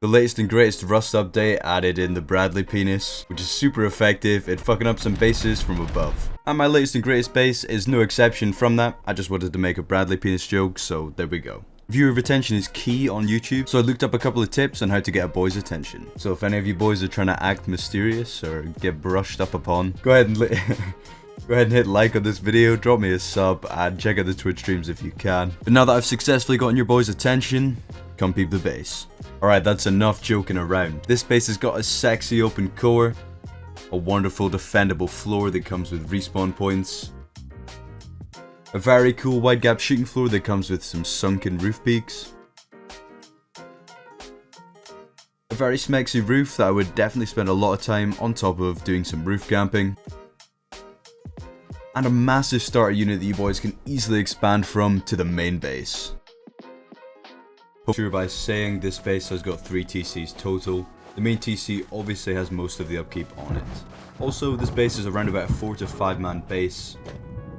The latest and greatest Rust update added in the Bradley penis, which is super effective at fucking up some bases from above. And my latest and greatest base is no exception from that. I just wanted to make a Bradley penis joke, so there we go. Viewer retention is key on YouTube, so I looked up a couple of tips on how to get a boy's attention. So if any of you boys are trying to act mysterious or get brushed up upon, go ahead and hit like on this video, drop me a sub, and check out the Twitch streams if you can. But now that I've successfully gotten your boys' attention, come peep the base. Alright, that's enough joking around. This base has got a sexy open core, a wonderful defendable floor that comes with respawn points, a very cool Widegapped shooting floor that comes with some sunken roof peaks, a very smexy roof that I would definitely spend a lot of time on top of doing some roof camping, and a massive starter unit that you boys can easily expand from to the main base. Sure by saying this base has got 3 TCs total. The main TC obviously has most of the upkeep on it. Also, this base is around about a 4 to 5 man base.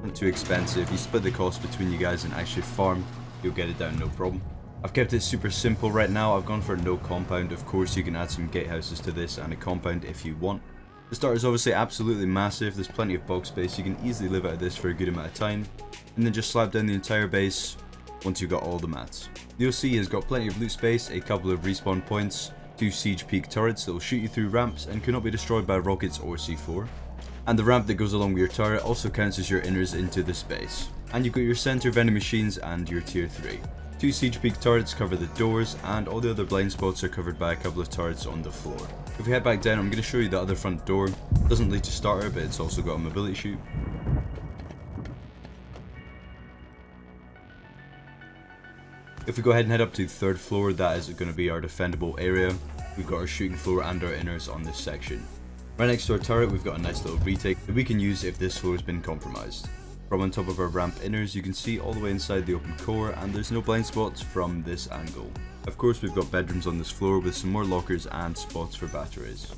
Not too expensive. You split the cost between you guys and actually farm, you'll get it down no problem. I've kept it super simple right now. I've gone for no compound. Of course, you can add some gatehouses to this and a compound if you want. The starter is obviously absolutely massive. There's plenty of box space. You can easily live out of this for a good amount of time, and then just slap down the entire base once you've got all the mats. The OC has got plenty of loot space, a couple of respawn points, 2 siege peak turrets that will shoot you through ramps and cannot be destroyed by rockets or C4. And the ramp that goes along with your turret also counts as your inners into the space. And you've got your center vending machines and your tier 3. 2 siege peak turrets cover the doors, and all the other blind spots are covered by a couple of turrets on the floor. If we head back down, I'm going to show you the other front door. It doesn't lead to starter, but it's also got a mobility chute. If we go ahead and head up to the 3rd floor, that is going to be our defendable area. We've got our shooting floor and our inners on this section. Right next to our turret, we've got a nice little retake that we can use if this floor has been compromised. From on top of our ramp inners, you can see all the way inside the open core, and there's no blind spots from this angle. Of course, we've got bedrooms on this floor with some more lockers and spots for batteries.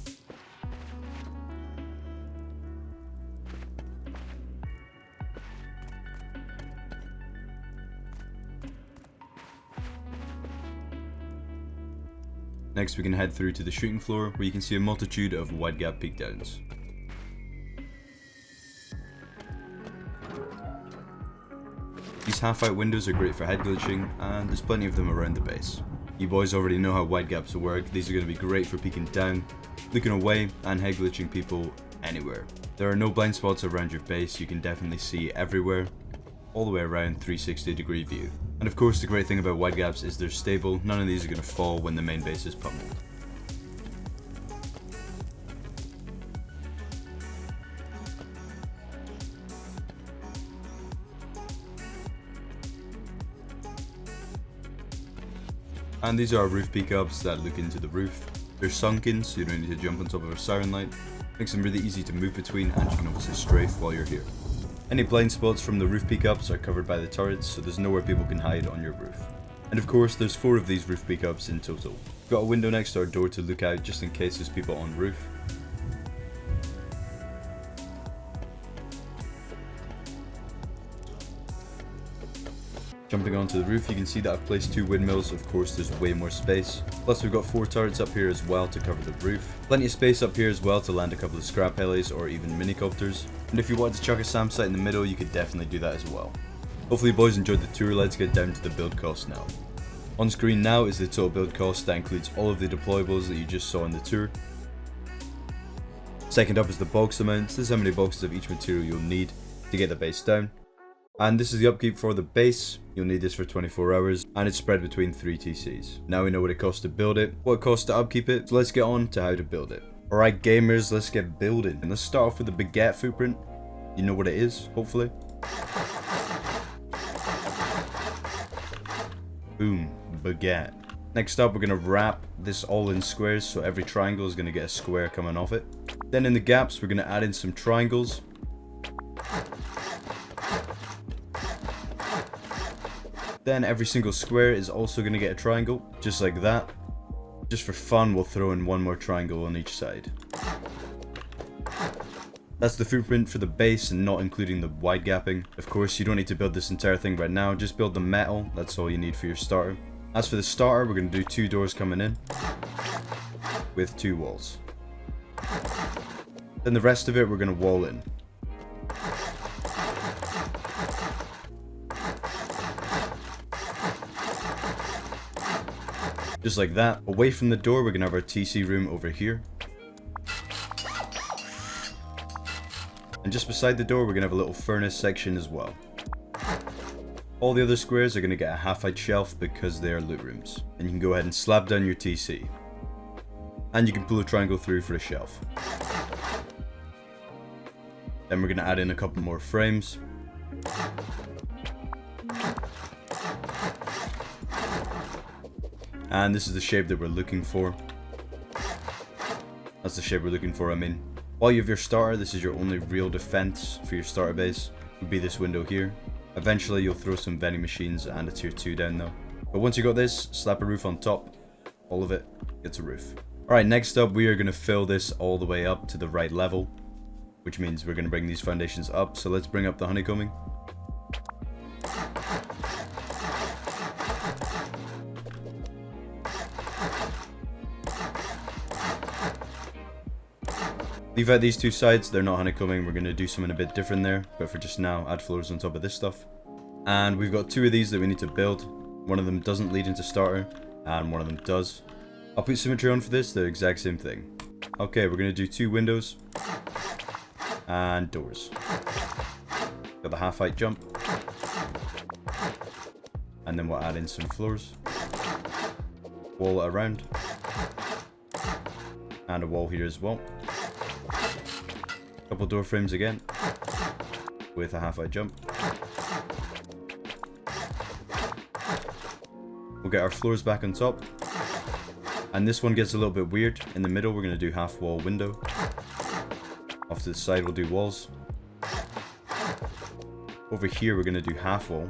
Next, we can head through to the shooting floor, where you can see a multitude of Widegapped peek downs. These half-out windows are great for head glitching, and there's plenty of them around the base. You boys already know how Widegapps work. These are going to be great for peeking down, looking away, and head glitching people anywhere. There are no blind spots around your base. You can definitely see everywhere, all the way around 360-degree view. And of course, the great thing about Widegapps is they're stable. None of these are going to fall when the main base is pummeled. And these are our roof peek ups that look into the roof. They're sunken, so you don't need to jump on top of a siren light. Makes them really easy to move between, and you can obviously strafe while you're here. Any blind spots from the roof peek ups are covered by the turrets, so there's nowhere people can hide on your roof. And of course, there's 4 of these roof peek ups in total. We've got a window next to our door to look out just in case there's people on roof. Jumping onto the roof, you can see that I've placed 2 windmills. Of course, there's way more space. Plus, we've got 4 turrets up here as well to cover the roof. Plenty of space up here as well to land a couple of scrap helis or even minicopters. And if you wanted to chuck a SAM site in the middle, you could definitely do that as well. Hopefully you boys enjoyed the tour. Let's get down to the build cost now. On screen now is the total build cost. That includes all of the deployables that you just saw in the tour. Second up is the box amounts. This is how many boxes of each material you'll need to get the base down. And this is the upkeep for the base. You'll need this for 24 hours, and it's spread between 3 TCs. Now we know what it costs to build it, what it costs to upkeep it, so let's get on to how to build it. Alright gamers, let's get building. And let's start off with the Booget footprint. You know what it is, hopefully. Boom, Booget. Next up, we're going to wrap this all in squares, so every triangle is going to get a square coming off it. Then in the gaps, we're going to add in some triangles. Then every single square is also going to get a triangle, just like that. Just for fun, we'll throw in 1 more triangle on each side. That's the footprint for the base, and not including the wide gapping. Of course, you don't need to build this entire thing right now, just build the metal, that's all you need for your starter. As for the starter, we're going to do 2 doors coming in with 2 walls. Then the rest of it we're going to wall in. Just like that. Away from the door, we're going to have our TC room over here. And just beside the door, we're going to have a little furnace section as well. All the other squares are going to get a half-height shelf because they are loot rooms. And you can go ahead and slap down your TC. And you can pull a triangle through for a shelf. Then we're going to add in a couple more frames. And this is the shape that we're looking for. That's the shape we're looking for, I mean. While you have your starter, this is your only real defense for your starter base. Would be this window here. Eventually you'll throw some vending machines and a tier 2 down though. But once you got this, slap a roof on top. All of it gets a roof. Alright, next up we are going to fill this all the way up to the right level. Which means we're going to bring these foundations up. So let's bring up the honeycombing. Leave out these 2 sides, they're not honeycombing, we're going to do something a bit different there, but for just now, add floors on top of this stuff. And we've got 2 of these that we need to build. One of them doesn't lead into starter, and one of them does. I'll put symmetry on for this, the exact same thing. Okay, we're going to do 2 windows, and doors. Got the half-height jump. And then we'll add in some floors. Wall it around. And a wall here as well. Couple door frames again with a half-height jump. We'll get our floors back on top, and this one gets a little bit weird. In the middle we're going to do half wall window. Off to the side we'll do walls. Over here we're going to do half wall,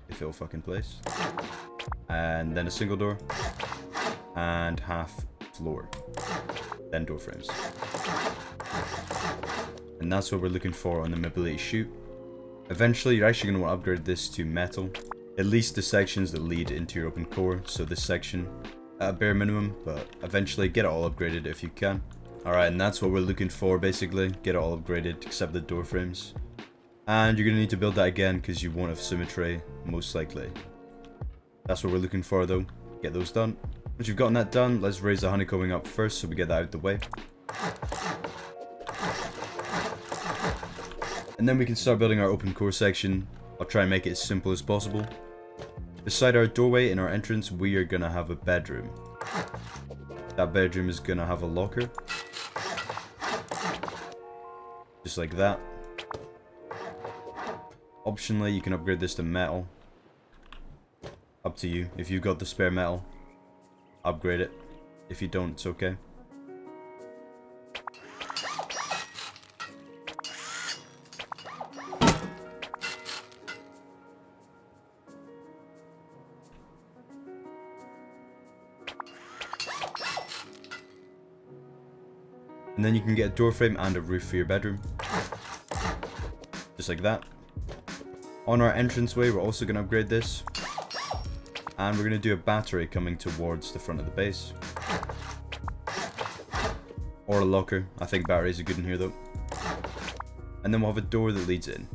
if it'll fucking place, and then a single door and half floor, then door frames. And that's what we're looking for on the mobility chute. Eventually you're actually going to want to upgrade this to metal, at least the sections that lead into your open core. So this section at a bare minimum, but eventually get it all upgraded if you can. Alright, and that's what we're looking for basically, get it all upgraded except the door frames. And you're going to need to build that again because you won't have symmetry most likely. That's what we're looking for though, get those done. Once you've gotten that done, let's raise the honeycombing up first so we get that out of the way. And then we can start building our open core section. I'll try and make it as simple as possible. Beside our doorway in our entrance, we are going to have a bedroom. That bedroom is going to have a locker. Just like that. Optionally, you can upgrade this to metal. Up to you. If you've got the spare metal, upgrade it. If you don't, it's okay. And then you can get a door frame and a roof for your bedroom. Just like that. On our entranceway, we're also going to upgrade this. And we're going to do a battery coming towards the front of the base. Or a locker. I think batteries are good in here though. And then we'll have a door that leads in.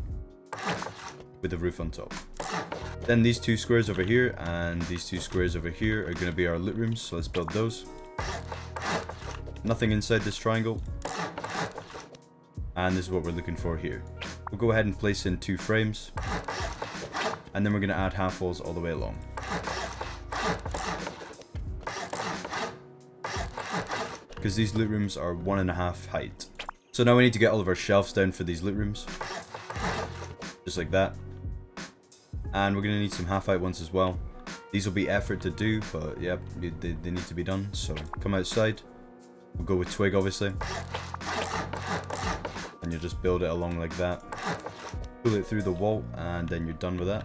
With a roof on top. Then these 2 squares over here and these 2 squares over here are going to be our loot rooms. So let's build those. Nothing inside this triangle. And this is what we're looking for here. We'll go ahead and place in 2 frames. And then we're going to add half walls all the way along. Because these loot rooms are 1.5 height. So now we need to get all of our shelves down for these loot rooms. Just like that. And we're going to need some half height ones as well. These will be effort to do, but yep, they need to be done. So come outside. We'll go with twig obviously. And you'll just build it along like that. Pull it through the wall and then you're done with that.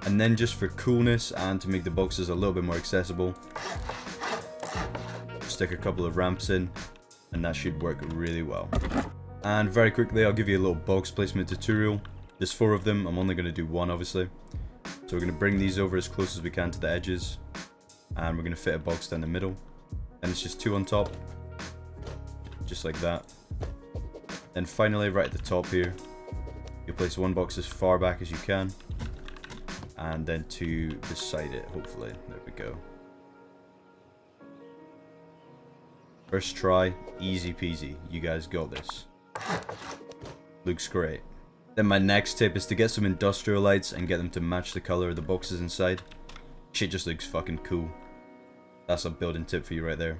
And then just for coolness and to make the boxes a little bit more accessible, stick a couple of ramps in, and that should work really well. And very quickly, I'll give you a little box placement tutorial. There's 4 of them. I'm only going to do 1, obviously. So we're going to bring these over as close as we can to the edges, and we're going to fit a box down the middle. And it's just 2 on top, just like that. Then finally, right at the top here, you place 1 box as far back as you can, and then 2 beside it, hopefully. There we go. First try, easy peasy. You guys got this. Looks great. Then my next tip is to get some industrial lights and get them to match the color of the boxes inside. Shit just looks fucking cool. That's a building tip for you right there.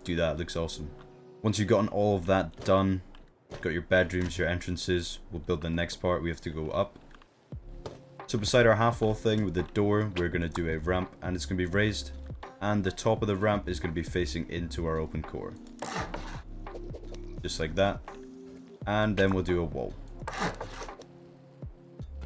Do that, it looks awesome. Once you've gotten all of that done, got your bedrooms, your entrances, we'll build the next part. We have to go up. So beside our half wall thing with the door, we're going to do a ramp, and it's going to be raised. And the top of the ramp is going to be facing into our open core. Just like that. And then we'll do a wall.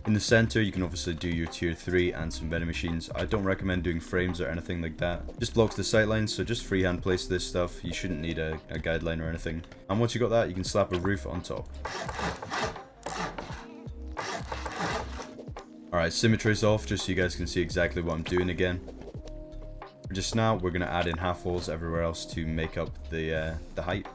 In the center, you can obviously do your tier 3 and some vending machines. I don't recommend doing frames or anything like that. Just blocks the sightlines, so just freehand place this stuff. You shouldn't need a guideline or anything. And once you got that, you can slap a roof on top. Alright, symmetry's off, just so you guys can see exactly what I'm doing again. Just now, we're going to add in half walls everywhere else to make up the height.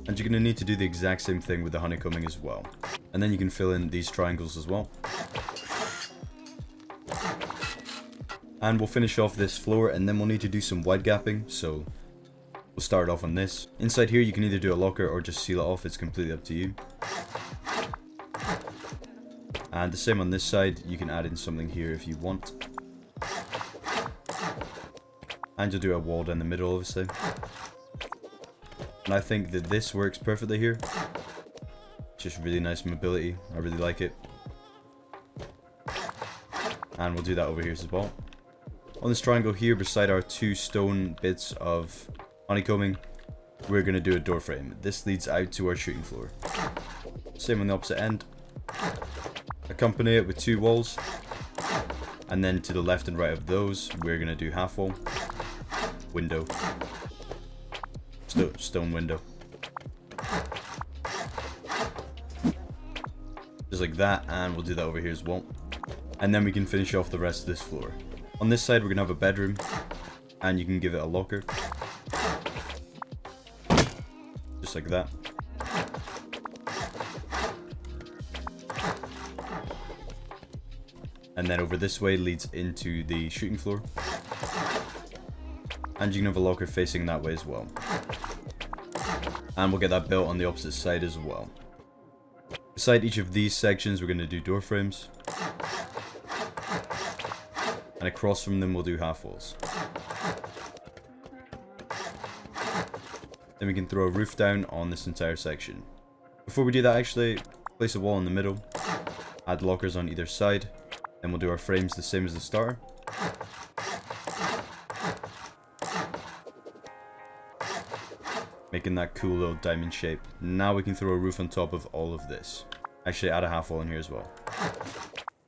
And you're going to need to do the exact same thing with the honeycombing as well. And then you can fill in these triangles as well. And we'll finish off this floor, and then we'll need to do some wide gapping, so we'll start off on this. Inside here, you can either do a locker or just seal it off. It's completely up to you. And the same on this side. You can add in something here if you want. And you'll do a wall down the middle, obviously. And I think that this works perfectly here. Just really nice mobility. I really like it. And we'll do that over here as well. On this triangle here, beside our 2 stone bits of honeycombing, we're going to do a door frame. This leads out to our shooting floor. Same on the opposite end. Accompany it with 2 walls. And then to the left and right of those, we're going to do half wall. Window. Stone window. Just like that, and we'll do that over here as well. And then we can finish off the rest of this floor. On this side, we're going to have a bedroom, and you can give it a locker. Just like that. And then over this way leads into the shooting floor. And you can have a locker facing that way as well. And we'll get that built on the opposite side as well. Beside each of these sections, we're going to do door frames. And across from them, we'll do half walls. Then we can throw a roof down on this entire section. Before we do that, actually, place a wall in the middle. Add lockers on either side. Then we'll do our frames the same as the starter. Making that cool little diamond shape. Now we can throw a roof on top of all of this. Actually, add a half wall in here as well.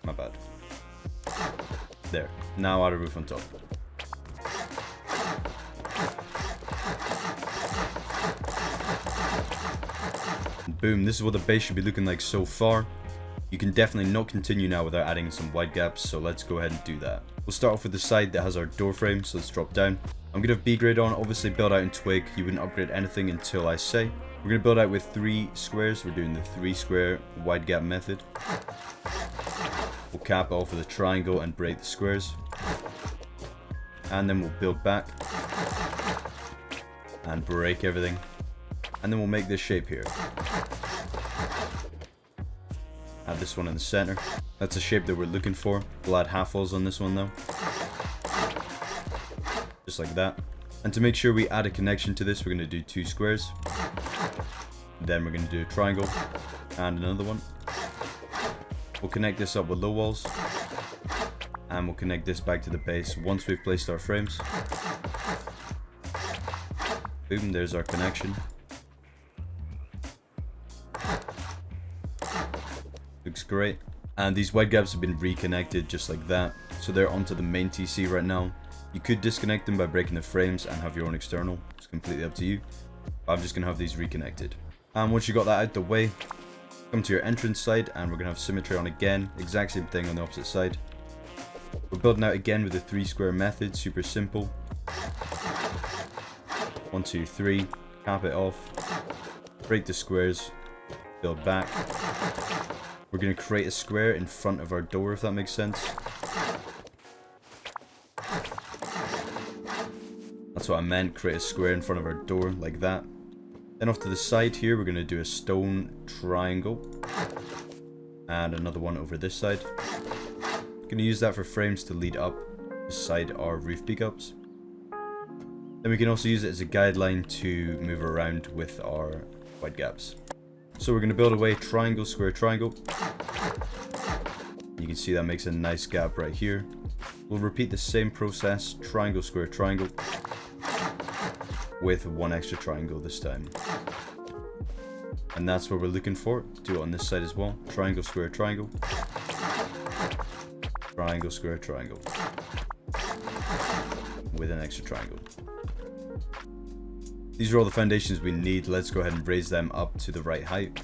My bad. There. Now add a roof on top. Boom. This is what the base should be looking like so far. You can definitely not continue now without adding some wide gaps, so let's go ahead and do that. We'll start off with the side that has our door frame, so let's drop down. I'm going to have B grade on, obviously build out in twig. You wouldn't upgrade anything until I say. We're going to build out with 3 squares. We're doing the 3 square wide gap method. We'll cap off with a triangle and break the squares. And then we'll build back. And break everything. And then we'll make this shape here. Add this one in the center. That's a shape that we're looking for. We'll add half walls on this one though. Just like that. And to make sure we add a connection to this, we're going to do 2 squares. Then we're going to do a triangle and another one. We'll connect this up with low walls. And we'll connect this back to the base once we've placed our frames. Boom, there's our connection. Looks great. And these wide gaps have been reconnected just like that, so they're onto the main TC right now. You could disconnect them by breaking the frames and have your own external. It's completely up to you. I'm just going to have these reconnected. And once you got that out the way, come to your entrance side and we're going to have symmetry on again. Exact same thing on the opposite side. We're building out again with the 3 square method, super simple. 1, 2, 3, cap it off, break the squares, build back. We're going to create a square in front of our door, if that makes sense. That's what I meant, create a square in front of our door, like that. Then off to the side here, we're going to do a stone triangle. And another one over this side. Going to use that for frames to lead up beside our roof pickups. Then we can also use it as a guideline to move around with our wide gaps. So we're going to build away triangle, square, triangle. You can see that makes a nice gap right here. We'll repeat the same process, triangle, square, triangle, with 1 extra triangle this time. And that's what we're looking for. Do it on this side as well. Triangle, square, triangle. Triangle, square, triangle. With an extra triangle. These are all the foundations we need. Let's go ahead and raise them up to the right height.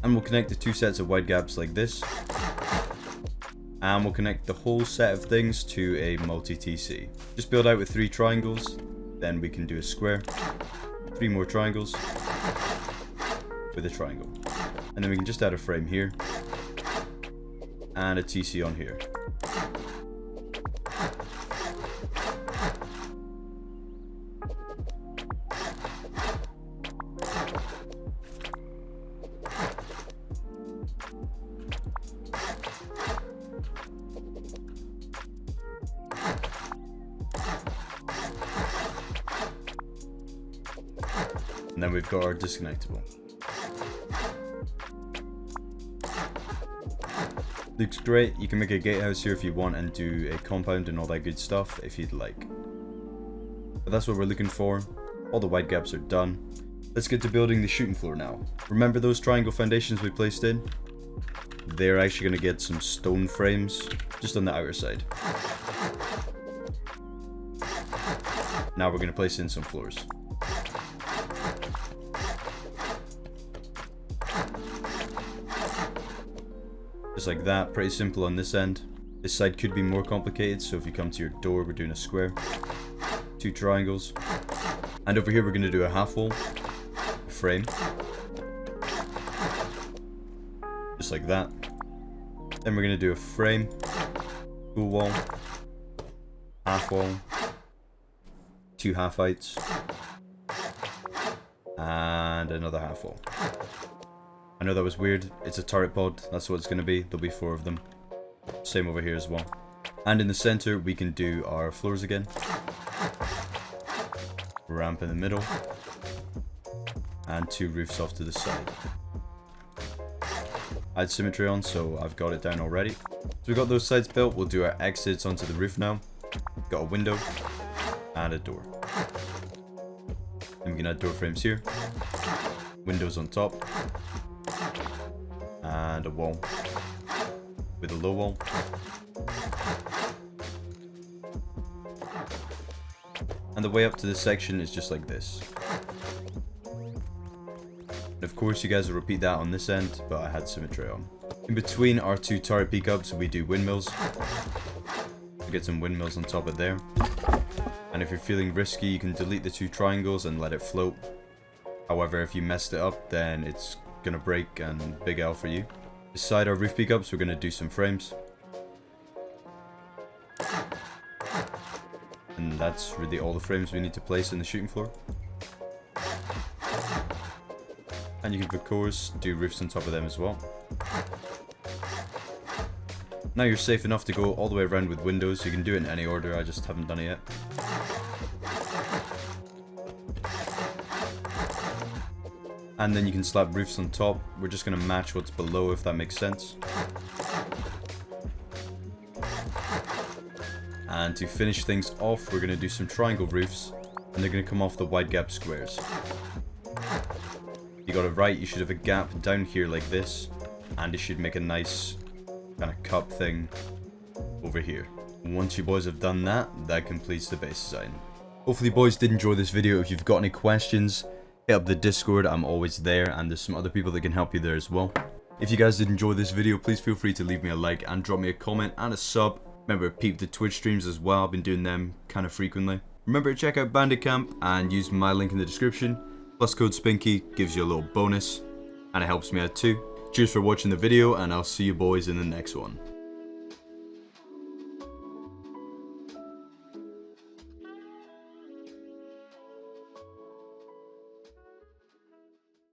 And we'll connect the 2 sets of wide gaps like this. And we'll connect the whole set of things to a multi-TC. Just build out with 3 triangles, then we can do a square, 3 more triangles, with a triangle. And then we can just add a frame here, and a TC on here. And then we've got our disconnectable. Looks great. You can make a gatehouse here if you want and do a compound and all that good stuff if you'd like. But that's what we're looking for. All the wide gaps are done. Let's get to building the shooting floor now. Remember those triangle foundations we placed in? They're actually going to get some stone frames just on the outer side. Now we're going to place in some floors. Just like that, pretty simple on this end. This side could be more complicated, so if you come to your door, we're doing a square, 2 triangles, and over here we're going to do a half wall, a frame, just like that. Then we're going to do a frame, full wall, half wall, 2 half heights, and another half wall. I know that was weird. It's a turret pod. That's what it's going to be. There'll be 4 of them. Same over here as well. And in the center, we can do our floors again. Ramp in the middle. And 2 roofs off to the side. I had symmetry on, so I've got it down already. So we've got those sides built. We'll do our exits onto the roof now. Got a window. And a door. And we can add door frames here. Windows on top. And a wall with a low wall. And the way up to this section is just like this. And of course you guys will repeat that on this end, but I had symmetry on. In between our 2 turret pickups we do windmills. To get some windmills on top of there. And if you're feeling risky, you can delete the 2 triangles and let it float. However, if you messed it up, then it's gonna break and big L for you. Beside our roof pickups, we're gonna do some frames. And that's really all the frames we need to place in the shooting floor. And you can of course do roofs on top of them as well. Now you're safe enough to go all the way around with windows. You can do it in any order, I just haven't done it yet. And then you can slap roofs on top. We're just going to match what's below, if that makes sense. And to finish things off, we're going to do some triangle roofs. And they're going to come off the wide gap squares. You got it right, you should have a gap down here like this, and it should make a nice kind of cup thing over here. Once you boys have done that, that completes the base design. Hopefully boys did enjoy this video. If you've got any questions, hit up the Discord, I'm always there, and there's some other people that can help you there as well. If you guys did enjoy this video, please feel free to leave me a like and drop me a comment and a sub. Remember, Peep da Twitch streams as well, I've been doing them kind of frequently. Remember to check out BanditCamp and use my link in the description. Plus code SPINKY gives you a little bonus, and it helps me out too. Cheers for watching the video, and I'll see you boys in the next one.